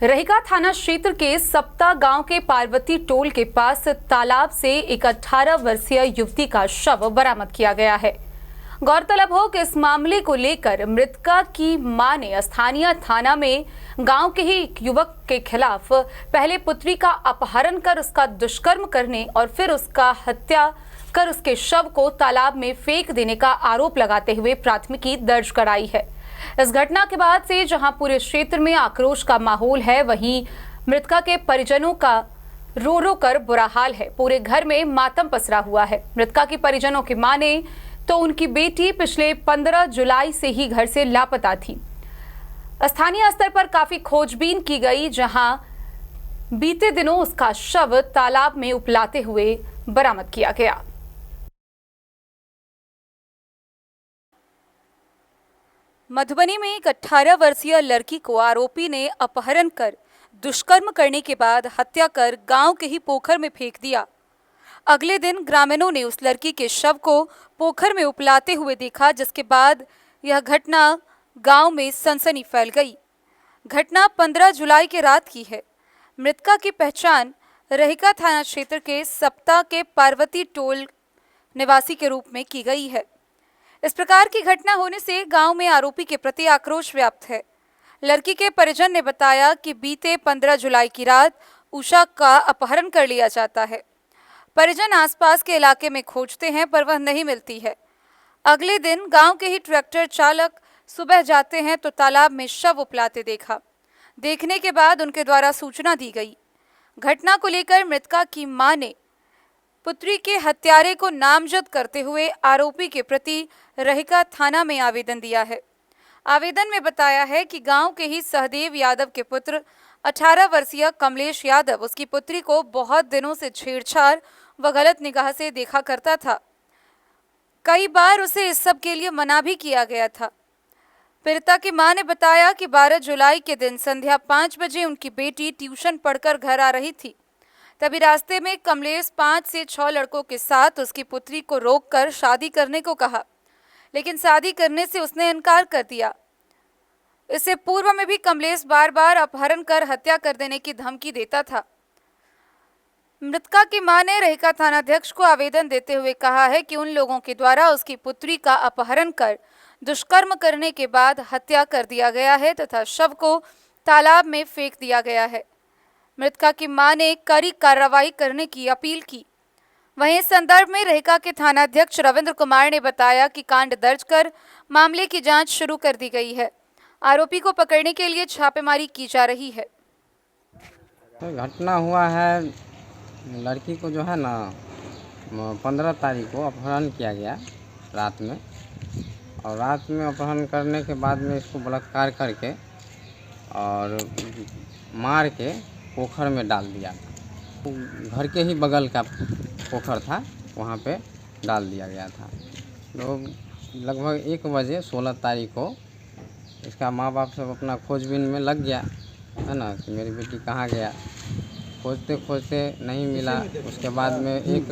रहिका थाना क्षेत्र के सप्ता गांव के पार्वती टोल के पास तालाब से एक 18 वर्षीय युवती का शव बरामद किया गया है। गौरतलब हो कि इस मामले को लेकर मृतका की मां ने स्थानीय थाना में गांव के ही एक युवक के खिलाफ पहले पुत्री का अपहरण कर उसका दुष्कर्म करने और फिर उसका हत्या कर उसके शव को तालाब में फेंक देने का आरोप लगाते हुए प्राथमिकी दर्ज कराई है। इस घटना के बाद से जहां पूरे क्षेत्र में आक्रोश का माहौल है, वहीं मृतका के परिजनों का रो रो कर बुरा हाल है। पूरे घर में मातम पसरा हुआ है। मृतका की परिजनों की माने तो उनकी बेटी पिछले 15 जुलाई से ही घर से लापता थी। स्थानीय स्तर पर काफी खोजबीन की गई, जहां बीते दिनों उसका शव तालाब में उपलाते हुए बरामद किया गया। मधुबनी में एक 18 वर्षीय लड़की को आरोपी ने अपहरण कर दुष्कर्म करने के बाद हत्या कर गांव के ही पोखर में फेंक दिया। अगले दिन ग्रामीणों ने उस लड़की के शव को पोखर में उपलाते हुए देखा, जिसके बाद यह घटना गांव में सनसनी फैल गई। घटना 15 जुलाई की रात की है। मृतका की पहचान रहिका थाना क्षेत्र के सप्ता के पार्वती टोल निवासी के रूप में की गई है। इस प्रकार की घटना होने से गांव में आरोपी के प्रति आक्रोश व्याप्त है। लड़की के परिजन ने बताया कि बीते 15 जुलाई की रात उषा का अपहरण कर लिया जाता है। परिजन आसपास के इलाके में खोजते हैं पर वह नहीं मिलती है। अगले दिन गांव के ही ट्रैक्टर चालक सुबह जाते हैं तो तालाब में शव उपलाते देखा। देखने के बाद उनके द्वारा सूचना दी गई। घटना को लेकर मृतका की मां ने पुत्री के हत्यारे को नामजद करते हुए आरोपी के प्रति रहिका थाना में आवेदन दिया है। आवेदन में बताया है कि गांव के ही सहदेव यादव के पुत्र 18 वर्षीय कमलेश यादव उसकी पुत्री को बहुत दिनों से छेड़छाड़ व गलत निगाह से देखा करता था। कई बार उसे इस सब के लिए मना भी किया गया था। पीड़िता की मां ने बताया कि 12 जुलाई के दिन संध्या 5 बजे उनकी बेटी ट्यूशन पढ़कर घर आ रही थी। तभी रास्ते में कमलेश 5 से 6 लड़कों के साथ उसकी पुत्री को रोककर शादी करने को कहा, लेकिन शादी करने से उसने इनकार कर दिया। इससे पूर्व में भी कमलेश बार बार अपहरण कर हत्या कर देने की धमकी देता था। मृतका की मां ने रहिका थानाध्यक्ष को आवेदन देते हुए कहा है कि उन लोगों के द्वारा उसकी पुत्री का अपहरण कर दुष्कर्म करने के बाद हत्या कर दिया गया है तथा शव को तालाब में फेंक दिया गया है। मृतका की मां ने कड़ी कार्रवाई करने की अपील की। वहीं इस संदर्भ में रहिका के थानाध्यक्ष रविंद्र कुमार ने बताया कि कांड दर्ज कर मामले की जांच शुरू कर दी गई है। आरोपी को पकड़ने के लिए छापेमारी की जा रही है। घटना हुआ है, लड़की को जो है ना 15 तारीख को अपहरण किया गया रात में, और रात में अपहरण करने के बाद में इसको बलात्कार करके और मार के पोखर में डाल दिया। घर के ही बगल का पोखर था, वहाँ पे डाल दिया गया था। लोग लगभग 1 बजे 16 तारीख को इसका माँ बाप सब अपना खोजबीन में लग गया है ना, कि मेरी बेटी कहाँ गया। खोजते खोजते नहीं मिला। उसके बाद में एक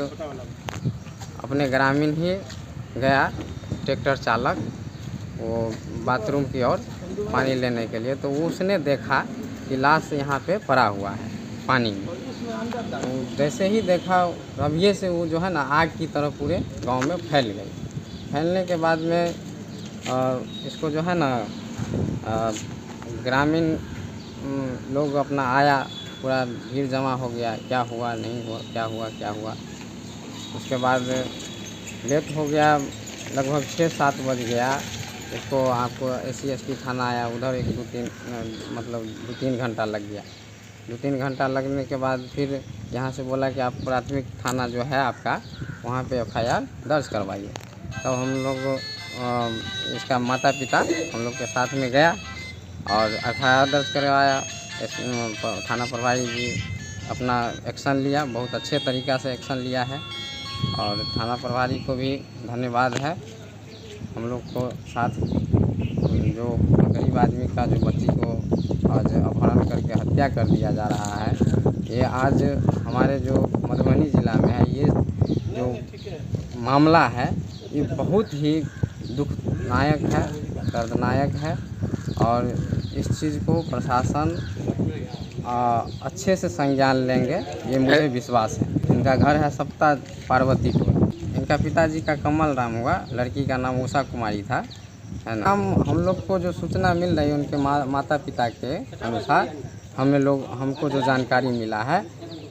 अपने ग्रामीण ही गया ट्रैक्टर चालक, वो बाथरूम की ओर पानी लेने के लिए, तो उसने देखा कि लाश यहाँ पे पड़ा हुआ है पानी में। तो जैसे ही देखा, अभी से वो जो है ना आग की तरह पूरे गांव में फैल गई। फैलने के बाद में इसको जो है ना ग्रामीण लोग अपना आया, पूरा भीड़ जमा हो गया, क्या हुआ नहीं हुआ, क्या हुआ। उसके बाद लेट हो गया, लगभग 6-7 बज गया। इसको आपको SC थाना आया, उधर 2-3 घंटा लग गया। 2-3 घंटा लगने के बाद फिर यहाँ से बोला कि आप प्राथमिक थाना जो है आपका, वहाँ पे FIR दर्ज करवाइए। तब हम लोग इसका माता पिता हम लोग के साथ में गया और FIR दर्ज करवाया। थाना प्रभारी जी अपना एक्शन लिया, बहुत अच्छे तरीक़ा से एक्शन लिया है, और थाना प्रभारी को भी धन्यवाद है। हम लोग को साथ जो गरीब आदमी का जो बच्ची को आज अपहरण करके हत्या कर दिया जा रहा है, ये आज हमारे जो मधुबनी ज़िला में है, ये जो मामला है ये बहुत ही दुखदायक है, दर्दनायक है, और इस चीज़ को प्रशासन अच्छे से संज्ञान लेंगे, ये मुझे विश्वास है। इनका घर है सप्ता पार्वती टोल। इनका पिताजी का कमल राम हुआ, लड़की का नाम उषा कुमारी था, है ना। हम लोग को जो सूचना मिल रही है उनके माता पिता के अनुसार, हमको जो जानकारी मिला है,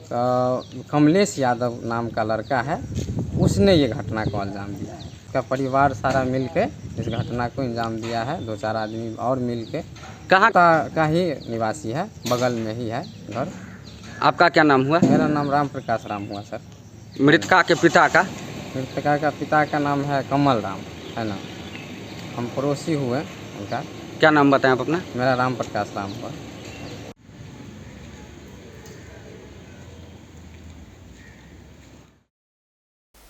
तो कमलेश यादव नाम का लड़का है, उसने ये घटना को अंजाम दिया है। इसका परिवार सारा मिल के इस घटना को अंजाम दिया है। 2-4 आदमी और मिल के कहाँ का ही निवासी है, बगल में ही है घर। आपका क्या नाम हुआ? मेरा नाम राम प्रकाश राम हुआ सर। मृतका के पिता का? मृतका का पिता का नाम है कमल राम, है ना। हम पड़ोसी हुए उनका। क्या नाम बताएं आप अपना? मेरा राम प्रकाश राम हुआ।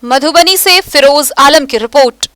मधुबनी से फिरोज आलम की रिपोर्ट।